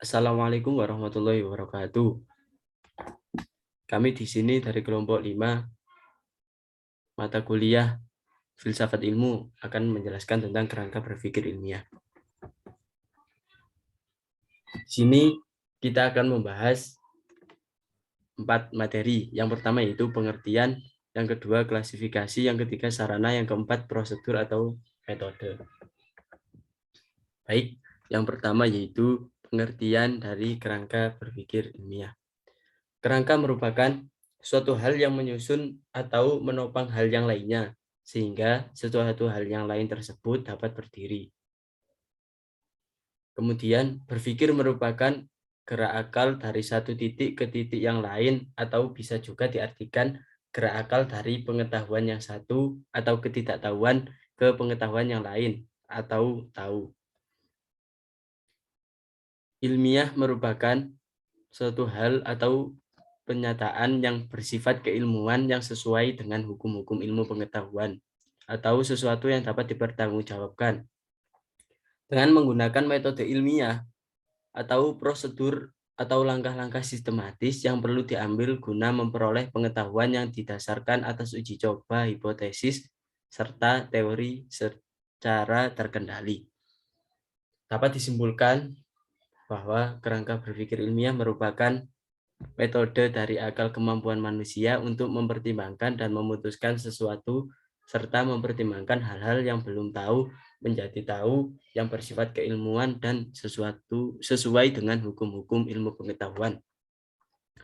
Assalamualaikum warahmatullahi wabarakatuh. Kami di sini dari kelompok 5 mata kuliah Filsafat Ilmu akan menjelaskan tentang kerangka berpikir ilmiah. Di sini kita akan membahas 4 materi. Yang pertama yaitu pengertian, yang kedua klasifikasi, yang ketiga sarana, yang keempat prosedur atau metode. Baik, yang pertama yaitu pengertian dari kerangka berpikir ilmiah. Kerangka merupakan suatu hal yang menyusun atau menopang hal yang lainnya, sehingga sesuatu hal yang lain tersebut dapat berdiri. Kemudian, berpikir merupakan gerak akal dari satu titik ke titik yang lain, atau bisa juga diartikan gerak akal dari pengetahuan yang satu atau ketidaktahuan ke pengetahuan yang lain, atau tahu. Ilmiah merupakan suatu hal atau penyataan yang bersifat keilmuan yang sesuai dengan hukum-hukum ilmu pengetahuan atau sesuatu yang dapat dipertanggungjawabkan. Dengan menggunakan metode ilmiah atau prosedur atau langkah-langkah sistematis yang perlu diambil guna memperoleh pengetahuan yang didasarkan atas uji coba, hipotesis, serta teori secara terkendali. Dapat disimpulkan bahwa kerangka berpikir ilmiah merupakan metode dari akal kemampuan manusia untuk mempertimbangkan dan memutuskan sesuatu serta mempertimbangkan hal-hal yang belum tahu menjadi tahu yang bersifat keilmuan dan sesuatu sesuai dengan hukum-hukum ilmu pengetahuan.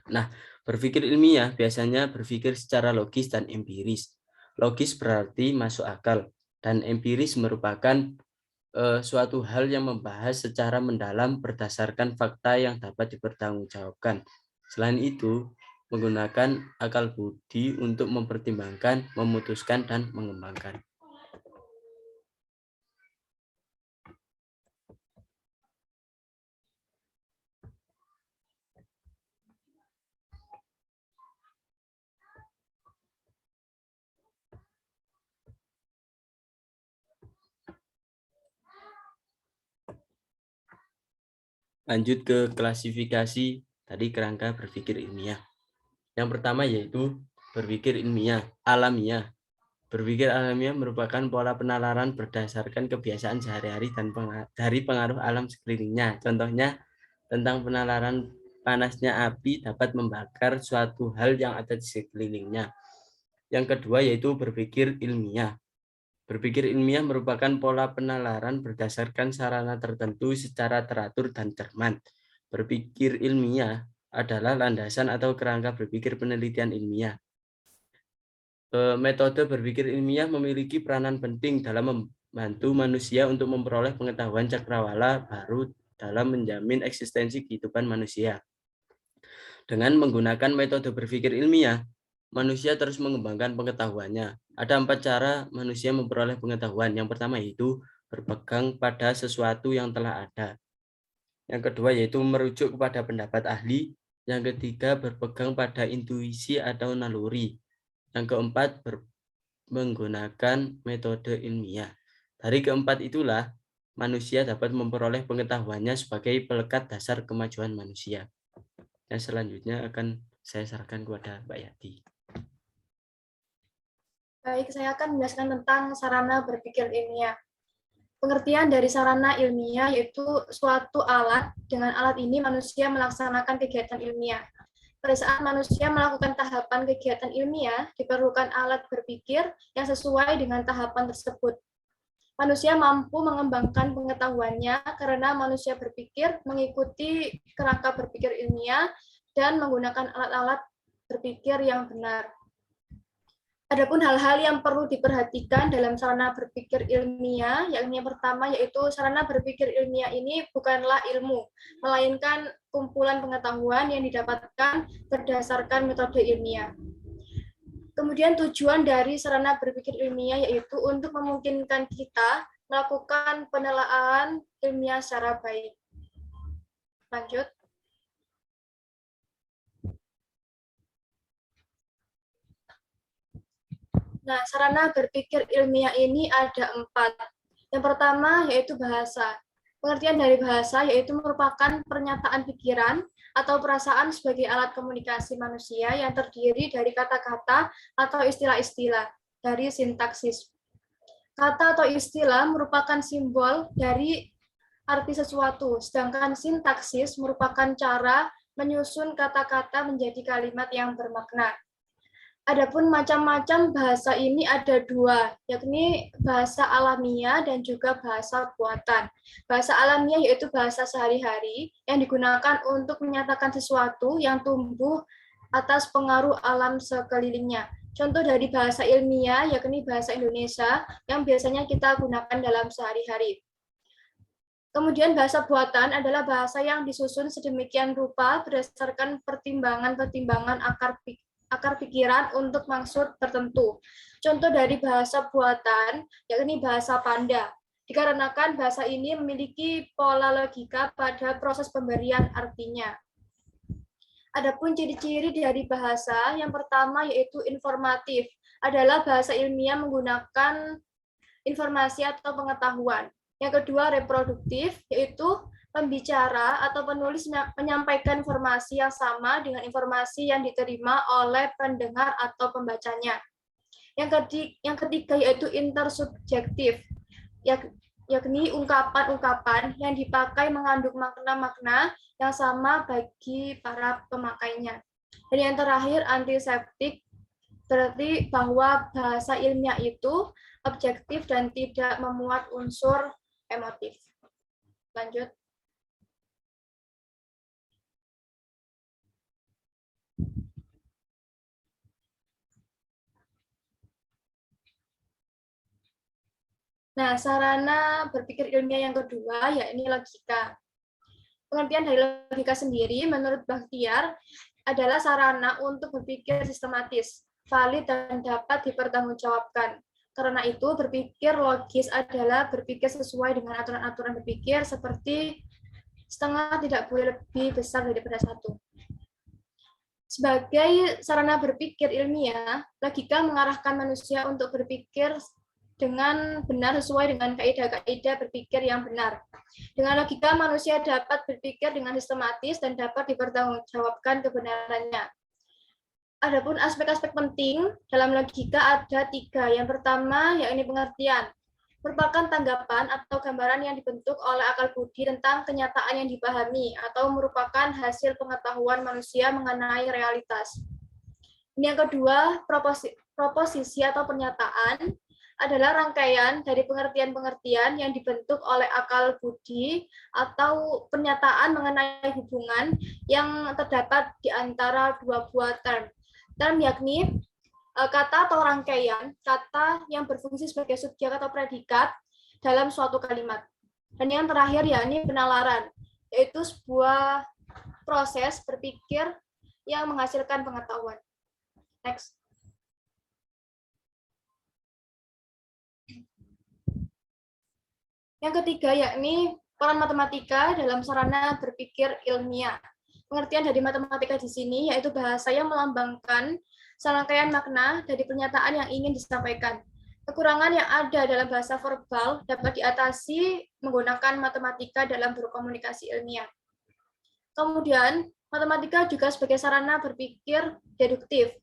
Nah, berpikir ilmiah biasanya berpikir secara logis dan empiris. Logis berarti masuk akal dan empiris merupakan suatu hal yang membahas secara mendalam berdasarkan fakta yang dapat dipertanggungjawabkan. Selain itu, menggunakan akal budi untuk mempertimbangkan, memutuskan, dan mengembangkan. Lanjut ke klasifikasi tadi kerangka berpikir ilmiah. Yang pertama yaitu berpikir ilmiah, alamiah. Berpikir alamiah merupakan pola penalaran berdasarkan kebiasaan sehari-hari dan dari pengaruh alam sekelilingnya. Contohnya tentang penalaran panasnya api dapat membakar suatu hal yang ada di sekelilingnya. Yang kedua yaitu berpikir ilmiah. Berpikir ilmiah merupakan pola penalaran berdasarkan sarana tertentu secara teratur dan cermat. Berpikir ilmiah adalah landasan atau kerangka berpikir penelitian ilmiah. Metode berpikir ilmiah memiliki peranan penting dalam membantu manusia untuk memperoleh pengetahuan cakrawala baru dalam menjamin eksistensi kehidupan manusia. Dengan menggunakan metode berpikir ilmiah, manusia terus mengembangkan pengetahuannya. Ada 4 cara manusia memperoleh pengetahuan. Yang pertama yaitu berpegang pada sesuatu yang telah ada. Yang kedua yaitu merujuk kepada pendapat ahli. Yang ketiga berpegang pada intuisi atau naluri. Yang keempat menggunakan metode ilmiah. Dari keempat itulah manusia dapat memperoleh pengetahuannya sebagai pelekat dasar kemajuan manusia. Yang selanjutnya akan saya sarankan kepada Mbak Yati. Baik, saya akan menjelaskan tentang sarana berpikir ilmiah. Pengertian dari sarana ilmiah yaitu suatu alat. Dengan alat ini manusia melaksanakan kegiatan ilmiah. Pada saat manusia melakukan tahapan kegiatan ilmiah, diperlukan alat berpikir yang sesuai dengan tahapan tersebut. Manusia mampu mengembangkan pengetahuannya karena manusia berpikir mengikuti kerangka berpikir ilmiah dan menggunakan alat-alat berpikir yang benar. Adapun hal-hal yang perlu diperhatikan dalam sarana berpikir ilmiah, yang pertama yaitu sarana berpikir ilmiah ini bukanlah ilmu, melainkan kumpulan pengetahuan yang didapatkan berdasarkan metode ilmiah. Kemudian tujuan dari sarana berpikir ilmiah yaitu untuk memungkinkan kita melakukan penelaahan ilmiah secara baik. Lanjut. Nah, sarana berpikir ilmiah ini ada 4. Yang pertama yaitu bahasa. Pengertian dari bahasa yaitu merupakan pernyataan pikiran atau perasaan sebagai alat komunikasi manusia yang terdiri dari kata-kata atau istilah-istilah dari sintaksis. Kata atau istilah merupakan simbol dari arti sesuatu, sedangkan sintaksis merupakan cara menyusun kata-kata menjadi kalimat yang bermakna. Adapun macam-macam bahasa ini ada dua, yakni bahasa alamiah dan juga bahasa buatan. Bahasa alamiah yaitu bahasa sehari-hari yang digunakan untuk menyatakan sesuatu yang tumbuh atas pengaruh alam sekelilingnya. Contoh dari bahasa ilmiah yakni bahasa Indonesia yang biasanya kita gunakan dalam sehari-hari. Kemudian bahasa buatan adalah bahasa yang disusun sedemikian rupa berdasarkan pertimbangan-pertimbangan akar pikiran untuk maksud tertentu. Contoh dari bahasa buatan, yakni bahasa Panda. Dikarenakan bahasa ini memiliki pola logika pada proses pemberian artinya. Adapun ciri-ciri dari bahasa, yang pertama yaitu informatif. Adalah bahasa ilmiah menggunakan informasi atau pengetahuan. Yang kedua reproduktif, yaitu pembicara atau penulis menyampaikan informasi yang sama dengan informasi yang diterima oleh pendengar atau pembacanya. Yang ketiga yaitu intersubjektif, yakni ungkapan-ungkapan yang dipakai mengandung makna-makna yang sama bagi para pemakainya. Dan yang terakhir antiseptik, berarti bahwa bahasa ilmiah itu objektif dan tidak memuat unsur emotif. Lanjut. Nah, sarana berpikir ilmiah yang kedua, yakni logika. Pengertian dari logika sendiri, menurut Bakhtiar, adalah sarana untuk berpikir sistematis, valid, dan dapat dipertanggungjawabkan. Karena itu, berpikir logis adalah berpikir sesuai dengan aturan-aturan berpikir seperti setengah tidak boleh lebih besar daripada satu. Sebagai sarana berpikir ilmiah, logika mengarahkan manusia untuk berpikir dengan benar sesuai dengan kaidah-kaidah berpikir yang benar. Dengan logika, manusia dapat berpikir dengan sistematis dan dapat dipertanggungjawabkan kebenarannya. Adapun aspek-aspek penting dalam logika ada 3. Yang pertama, yakni pengertian. Merupakan tanggapan atau gambaran yang dibentuk oleh akal budi tentang kenyataan yang dipahami atau merupakan hasil pengetahuan manusia mengenai realitas. Ini yang kedua, proposisi atau pernyataan adalah rangkaian dari pengertian-pengertian yang dibentuk oleh akal budi atau pernyataan mengenai hubungan yang terdapat di antara dua buah term. Term yakni kata atau rangkaian kata yang berfungsi sebagai subjek atau predikat dalam suatu kalimat. Dan yang terakhir yakni penalaran, yaitu sebuah proses berpikir yang menghasilkan pengetahuan. Next. Yang ketiga yakni peran matematika dalam sarana berpikir ilmiah. Pengertian dari matematika di sini yaitu bahasa yang melambangkan serangkaian makna dari pernyataan yang ingin disampaikan. Kekurangan yang ada dalam bahasa verbal dapat diatasi menggunakan matematika dalam berkomunikasi ilmiah. Kemudian, matematika juga sebagai sarana berpikir deduktif,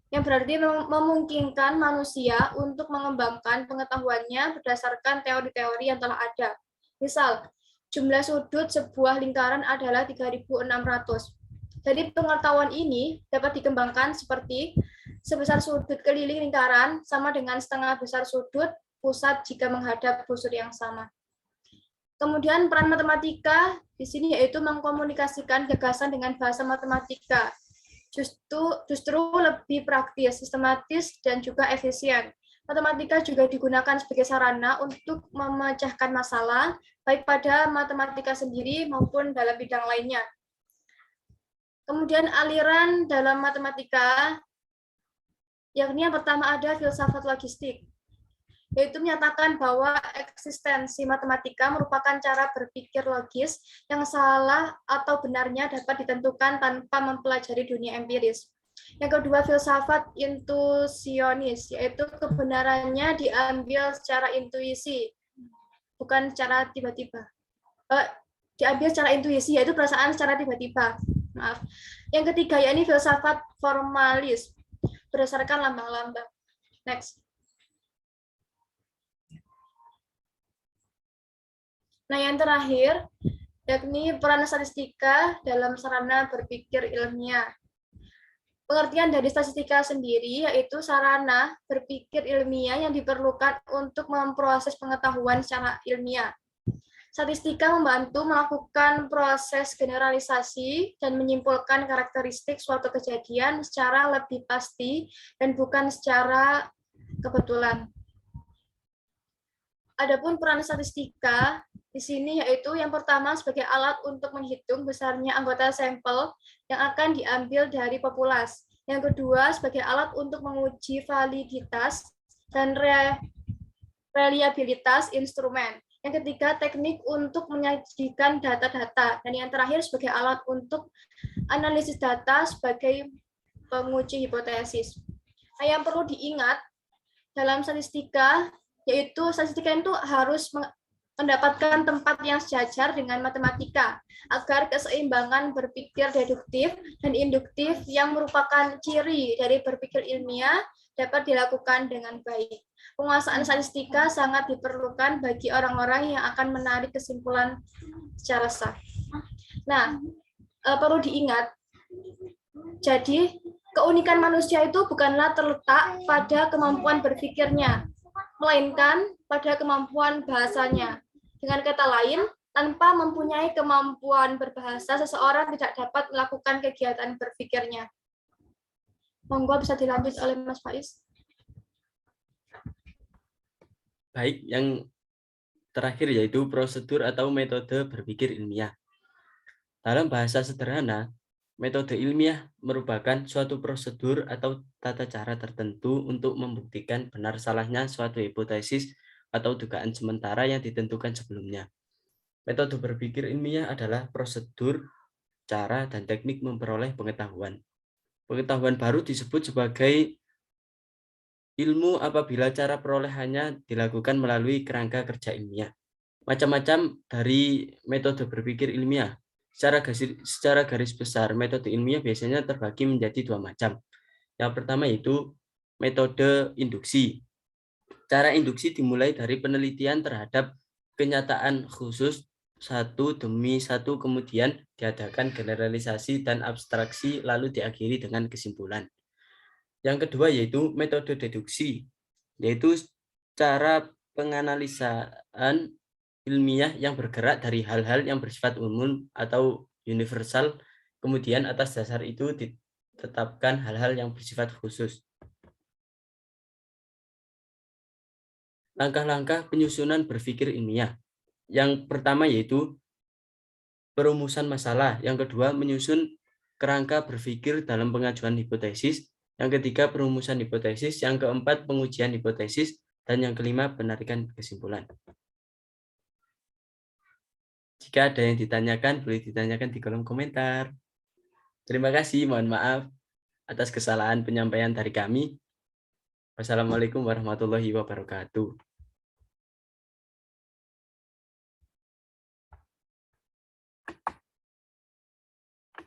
yang berarti memungkinkan manusia untuk mengembangkan pengetahuannya berdasarkan teori-teori yang telah ada. Misal, jumlah sudut sebuah lingkaran adalah 3.600. Jadi pengetahuan ini dapat dikembangkan seperti sebesar sudut keliling lingkaran sama dengan setengah besar sudut pusat jika menghadap busur yang sama. Kemudian peran matematika di sini yaitu mengkomunikasikan gagasan dengan bahasa matematika. Justru lebih praktis, sistematis, dan juga efisien. Matematika juga digunakan sebagai sarana untuk memecahkan masalah, baik pada matematika sendiri maupun dalam bidang lainnya. Kemudian aliran dalam matematika, yakni yang pertama ada filsafat logistik, yaitu menyatakan bahwa eksistensi matematika merupakan cara berpikir logis yang salah atau benarnya dapat ditentukan tanpa mempelajari dunia empiris. Yang kedua, filsafat intuisionis, yaitu kebenarannya diambil secara intuisi, bukan secara tiba-tiba. diambil secara intuisi, yaitu perasaan secara tiba-tiba. Maaf. Yang ketiga, yakni filsafat formalis berdasarkan lambang-lambang. Next. Nah, yang terakhir, yakni peran statistika dalam sarana berpikir ilmiah. Pengertian dari statistika sendiri yaitu sarana berpikir ilmiah yang diperlukan untuk memproses pengetahuan secara ilmiah. Statistika membantu melakukan proses generalisasi dan menyimpulkan karakteristik suatu kejadian secara lebih pasti dan bukan secara kebetulan. Adapun peran statistika di sini yaitu yang pertama sebagai alat untuk menghitung besarnya anggota sampel yang akan diambil dari populasi. Yang kedua sebagai alat untuk menguji validitas dan reliabilitas instrumen. Yang ketiga teknik untuk menyajikan data-data. Dan yang terakhir sebagai alat untuk analisis data sebagai penguji hipotesis. Nah, yang perlu diingat dalam statistika yaitu statistika itu harus mendapatkan tempat yang sejajar dengan matematika agar keseimbangan berpikir deduktif dan induktif yang merupakan ciri dari berpikir ilmiah dapat dilakukan dengan baik. Penguasaan statistika sangat diperlukan bagi orang-orang yang akan menarik kesimpulan secara sah. Nah, perlu diingat, jadi keunikan manusia itu bukanlah terletak pada kemampuan berpikirnya, melainkan pada kemampuan bahasanya. Dengan kata lain, tanpa mempunyai kemampuan berbahasa, seseorang tidak dapat melakukan kegiatan berpikirnya. Monggo bisa dilanjut oleh Mas Faiz. Baik, yang terakhir yaitu prosedur atau metode berpikir ilmiah. Dalam bahasa sederhana, metode ilmiah merupakan suatu prosedur atau tata cara tertentu untuk membuktikan benar salahnya suatu hipotesis atau dugaan sementara yang ditentukan sebelumnya. Metode berpikir ilmiah adalah prosedur, cara, dan teknik memperoleh pengetahuan. Pengetahuan baru disebut sebagai ilmu apabila cara perolehannya dilakukan melalui kerangka kerja ilmiah. Macam-macam dari metode berpikir ilmiah. Secara garis besar, metode ilmiah biasanya terbagi menjadi dua macam. Yang pertama yaitu metode induksi. Cara induksi dimulai dari penelitian terhadap kenyataan khusus satu demi satu, kemudian diadakan generalisasi dan abstraksi, lalu diakhiri dengan kesimpulan. Yang kedua yaitu metode deduksi, yaitu cara penganalisaan ilmiah yang bergerak dari hal-hal yang bersifat umum atau universal, kemudian atas dasar itu ditetapkan hal-hal yang bersifat khusus. Langkah-langkah penyusunan berpikir ilmiah. Yang pertama yaitu perumusan masalah, yang kedua menyusun kerangka berpikir dalam pengajuan hipotesis, yang ketiga perumusan hipotesis, yang keempat pengujian hipotesis, dan yang kelima penarikan kesimpulan. Jika ada yang ditanyakan, boleh ditanyakan di kolom komentar. Terima kasih, mohon maaf atas kesalahan penyampaian dari kami. Wassalamualaikum warahmatullahi wabarakatuh.